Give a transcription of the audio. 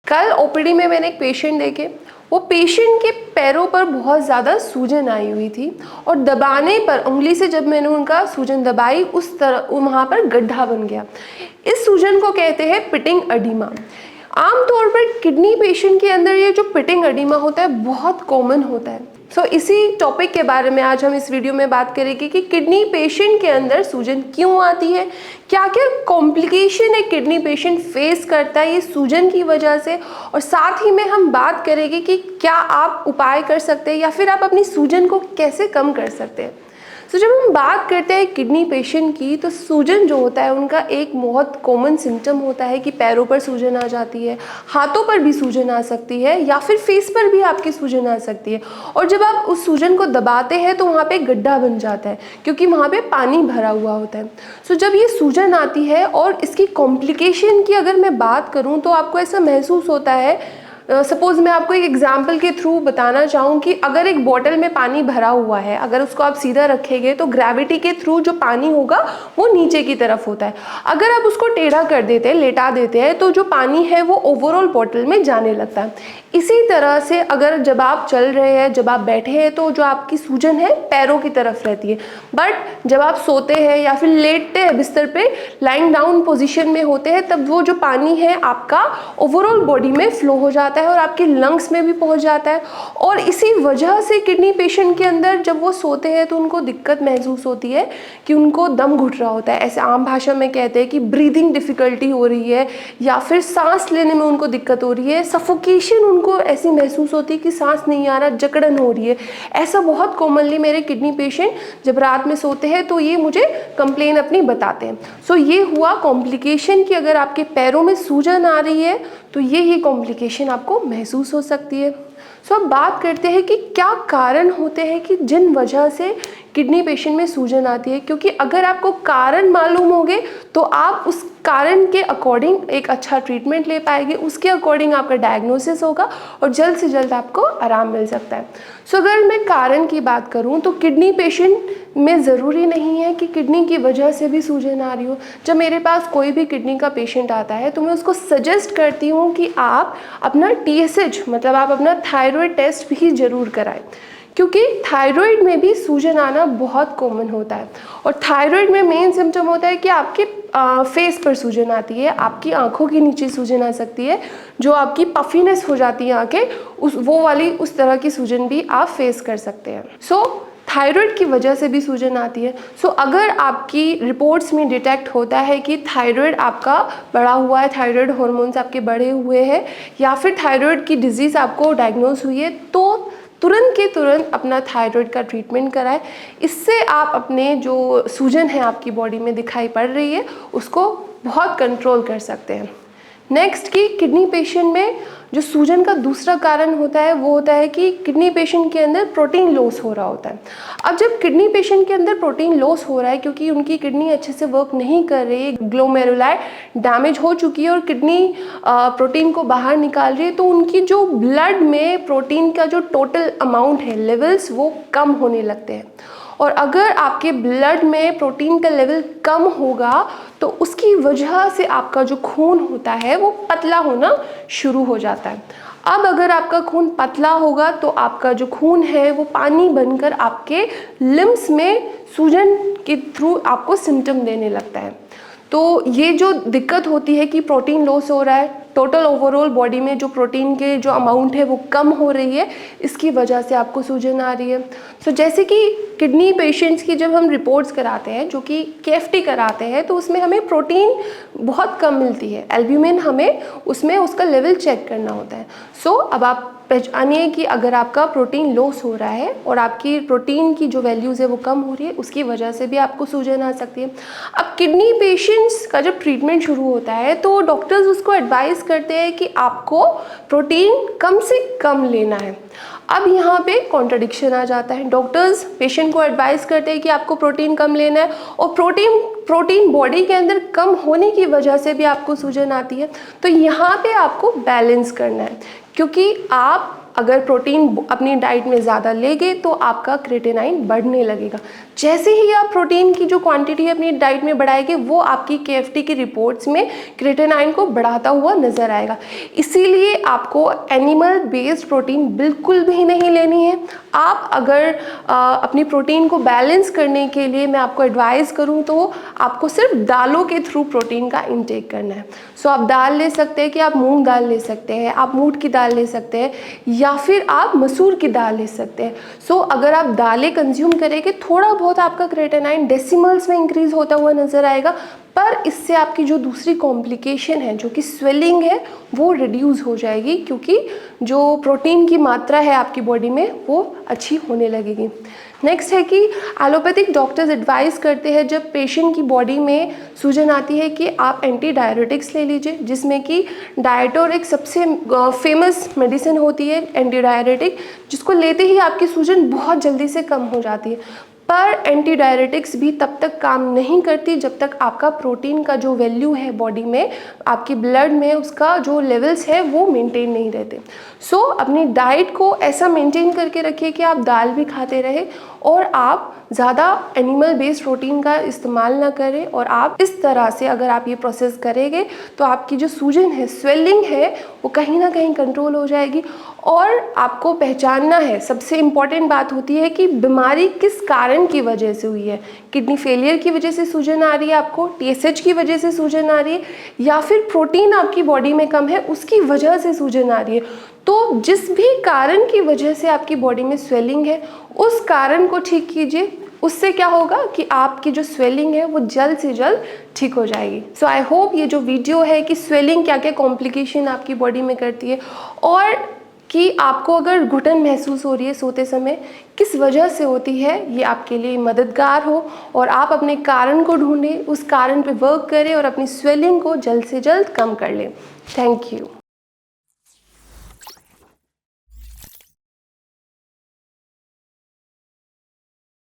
कल ओपीडी में मैंने एक पेशेंट देखे, वो पेशेंट के पैरों पर बहुत ज़्यादा सूजन आई हुई थी और दबाने पर, उंगली से जब मैंने उनका सूजन दबाई उस तरह वहाँ पर गड्ढा बन गया। इस सूजन को कहते हैं पिटिंग एडिमा। आमतौर पर किडनी पेशेंट के अंदर ये जो पिटिंग एडिमा होता है बहुत कॉमन होता है। इसी टॉपिक के बारे में आज हम इस वीडियो में बात करेंगे कि किडनी पेशेंट के अंदर सूजन क्यों आती है, क्या क्या कॉम्प्लिकेशन एक किडनी पेशेंट फेस करता है ये सूजन की वजह से, और साथ ही में हम बात करेंगे कि क्या आप उपाय कर सकते हैं या फिर आप अपनी सूजन को कैसे कम कर सकते हैं। जब हम बात करते हैं किडनी पेशेंट की, तो सूजन जो होता है उनका एक बहुत कॉमन सिम्टम होता है कि पैरों पर सूजन आ जाती है, हाथों पर भी सूजन आ सकती है या फिर फेस पर भी आपकी सूजन आ सकती है। और जब आप उस सूजन को दबाते हैं तो वहाँ पे गड्ढा बन जाता है क्योंकि वहाँ पे पानी भरा हुआ होता है। जब ये सूजन आती है और इसकी कॉम्प्लिकेशन की अगर मैं बात करूँ तो आपको ऐसा महसूस होता है, सपोज़ मैं आपको एक एग्जाम्पल के थ्रू बताना चाहूँ कि अगर एक बॉटल में पानी भरा हुआ है, अगर उसको आप सीधा रखेंगे तो ग्रेविटी के थ्रू जो पानी होगा वो नीचे की तरफ होता है। अगर आप उसको टेढ़ा कर देते हैं, लेटा देते हैं, तो जो पानी है वो ओवरऑल बॉटल में जाने लगता है। इसी तरह से अगर जब आप चल रहे हैं, जब आप बैठे हैं, तो जो आपकी सूजन है पैरों की तरफ रहती है, बट जब आप सोते हैं या फिर लेटते हैं बिस्तर पे, लाइंग डाउन पोजीशन में होते हैं, तब वो जो पानी है आपका ओवरऑल बॉडी में फ्लो हो जाता है और आपके लंग्स में भी पहुंच जाता है। और इसी वजह से किडनी पेशेंट के अंदर जब वो सोते हैं तो उनको दिक्कत महसूस होती है कि उनको दम घुट रहा होता है। ऐसे आम भाषा में कहते हैं कि ब्रीदिंग डिफ़िकल्टी हो रही है या फिर सांस लेने में उनको दिक्कत हो रही है, सफोकेशन उनको ऐसी महसूस होती है कि सांस नहीं आ रहा, जकड़न हो रही है। ऐसा बहुत कॉमनली मेरे किडनी पेशेंट जब रात में सोते हैं तो ये मुझे कंप्लेन अपनी बताते हैं। ये हुआ कॉम्प्लिकेशन कि अगर आपके पैरों में सूजन आ रही है तो ये कॉम्प्लिकेशन आपको महसूस हो सकती है। अब बात करते हैं कि क्या कारण होते हैं कि जिन वजह से किडनी पेशेंट में सूजन आती है, क्योंकि अगर आपको कारण मालूम होंगे तो आप उस कारण के अकॉर्डिंग एक अच्छा ट्रीटमेंट ले पाएंगे, उसके अकॉर्डिंग आपका डायग्नोसिस होगा और जल्द से जल्द आपको आराम मिल सकता है। अगर मैं कारण की बात करूं तो किडनी पेशेंट में ज़रूरी नहीं है कि किडनी की वजह से भी सूजन आ रही हो। जब मेरे पास कोई भी किडनी का पेशेंट आता है तो मैं उसको सजेस्ट करती हूँ कि आप अपना TSH मतलब आप अपना थायराइड टेस्ट भी ज़रूर कराएं, क्योंकि थायराइड में भी सूजन आना बहुत कॉमन होता है। और थायराइड में मेन सिम्टम होता है कि आपके फेस पर सूजन आती है, आपकी आंखों के नीचे सूजन आ सकती है, जो आपकी पफीनेस हो जाती है आंखें, उस तरह की सूजन भी आप फेस कर सकते हैं। थायराइड की वजह से भी सूजन आती है। अगर आपकी रिपोर्ट्स में डिटेक्ट होता है कि थायराइड आपका बढ़ा हुआ है, थायराइड हार्मोन्स आपके बढ़े हुए हैं या फिर थायराइड की डिजीज़ आपको डायग्नोज हुई है, तो तुरंत के तुरंत अपना थायराइड का ट्रीटमेंट कराएं। इससे आप अपने जो सूजन है आपकी बॉडी में दिखाई पड़ रही है उसको बहुत कंट्रोल कर सकते हैं। नेक्स्ट कि किडनी पेशेंट में जो सूजन का दूसरा कारण होता है वो होता है कि किडनी पेशेंट के अंदर प्रोटीन लॉस हो रहा होता है। अब जब किडनी पेशेंट के अंदर प्रोटीन लॉस हो रहा है क्योंकि उनकी किडनी अच्छे से वर्क नहीं कर रही है, ग्लोमेरुलाई डैमेज हो चुकी है और किडनी प्रोटीन को बाहर निकाल रही है, तो उनकी जो ब्लड में प्रोटीन का जो टोटल अमाउंट है, लेवल्स, वो कम होने लगते हैं। और अगर आपके ब्लड में प्रोटीन का लेवल कम होगा तो उसकी वजह से आपका जो खून होता है वो पतला होना शुरू हो जाता है। अब अगर आपका खून पतला होगा तो आपका जो खून है वो पानी बनकर आपके लिम्स में सूजन के थ्रू आपको सिम्टम देने लगता है। तो ये जो दिक्कत होती है कि प्रोटीन लॉस हो रहा है, टोटल ओवरऑल बॉडी में जो प्रोटीन के जो अमाउंट है वो कम हो रही है, इसकी वजह से आपको सूजन आ रही है। जैसे कि किडनी पेशेंट्स की जब हम रिपोर्ट्स कराते हैं, जो कि KFT कराते हैं, तो उसमें हमें प्रोटीन बहुत कम मिलती है, एल्ब्यूमिन हमें उसमें उसका लेवल चेक करना होता है। अब आप पहचानिए कि अगर आपका प्रोटीन लॉस हो रहा है और आपकी प्रोटीन की जो वैल्यूज़ है वो कम हो रही है, उसकी वजह से भी आपको सूजन आ सकती है। अब किडनी पेशेंट्स का जब ट्रीटमेंट शुरू होता है तो डॉक्टर्स उसको एडवाइस करते हैं कि आपको प्रोटीन कम से कम लेना है। अब यहाँ पे कॉन्ट्रडिक्शन आ जाता है। डॉक्टर्स पेशेंट को एडवाइस करते हैं कि आपको प्रोटीन कम लेना है और प्रोटीन बॉडी के अंदर कम होने की वजह से भी आपको सूजन आती है। तो यहाँ पे आपको बैलेंस करना है, क्योंकि आप अगर प्रोटीन अपनी डाइट में ज़्यादा लेंगे तो आपका क्रिएटिनाइन बढ़ने लगेगा। जैसे ही आप प्रोटीन की जो क्वांटिटी अपनी डाइट में बढ़ाएंगे वो आपकी KFT की रिपोर्ट्स में क्रिएटिनाइन को बढ़ाता हुआ नजर आएगा। इसीलिए आपको एनिमल बेस्ड प्रोटीन बिल्कुल भी नहीं लेनी है। आप अगर अपनी प्रोटीन को बैलेंस करने के लिए मैं आपको एडवाइस करूं तो आपको सिर्फ दालों के थ्रू प्रोटीन का इंटेक करना है। सो आप दाल ले सकते हैं कि आप मूंग दाल ले सकते हैं, आप मूंग की दाल ले सकते हैं, या फिर आप मसूर की दाल ले सकते हैं। सो अगर आप दालें कंज्यूम करेंगे थोड़ा बहुत आपका क्रिएटिनाइन डेसिमल्स में इंक्रीज होता हुआ नजर आएगा, पर इससे आपकी जो दूसरी कॉम्प्लिकेशन है जो कि स्वेलिंग है वो रिड्यूस हो जाएगी, क्योंकि जो प्रोटीन की मात्रा है आपकी बॉडी में वो अच्छी होने लगेगी। नेक्स्ट है कि एलोपैथिक डॉक्टर्स एडवाइस करते हैं जब पेशेंट की बॉडी में सूजन आती है कि आप एंटी डायरेटिक्स ले लीजिए, जिसमें कि डायटोर एक सबसे फेमस मेडिसिन होती है एंटी डायरेटिक, जिसको लेते ही आपकी सूजन बहुत जल्दी से कम हो जाती है। पर एंटी डायरेटिक्स भी तब तक काम नहीं करती जब तक आपका प्रोटीन का जो वैल्यू है बॉडी में, आपकी ब्लड में उसका जो लेवल्स है वो मेंटेन नहीं रहते। सो अपनी डाइट को ऐसा मेंटेन करके रखिए कि आप दाल भी खाते रहे और आप ज़्यादा एनिमल बेस्ड प्रोटीन का इस्तेमाल ना करें। और आप इस तरह से अगर आप ये प्रोसेस करेंगे तो आपकी जो सूजन है, स्वेलिंग है, वो कहीं ना कहीं कंट्रोल हो जाएगी। और आपको पहचानना है, सबसे इम्पॉर्टेंट बात होती है कि बीमारी किस कारण की वजह से हुई है। किडनी फेलियर की वजह से सूजन आ रही है आपको, TSH की वजह से सूजन आ रही है, या फिर प्रोटीन आपकी बॉडी में कम है उसकी वजह से सूजन आ रही है। तो जिस भी कारण की वजह से आपकी बॉडी में स्वेलिंग है उस कारण को ठीक कीजिए। उससे क्या होगा कि आपकी जो स्वेलिंग है वो जल्द से जल्द ठीक हो जाएगी। सो आई होप ये जो वीडियो है कि स्वेलिंग क्या क्या कॉम्प्लिकेशन आपकी बॉडी में करती है, और कि आपको अगर घुटन महसूस हो रही है सोते समय किस वजह से होती है, ये आपके लिए मददगार हो और आप अपने कारण को ढूंढें, उस कारण पे वर्क करें और अपनी स्वेलिंग को जल्द से जल्द कम कर लें। Thank you.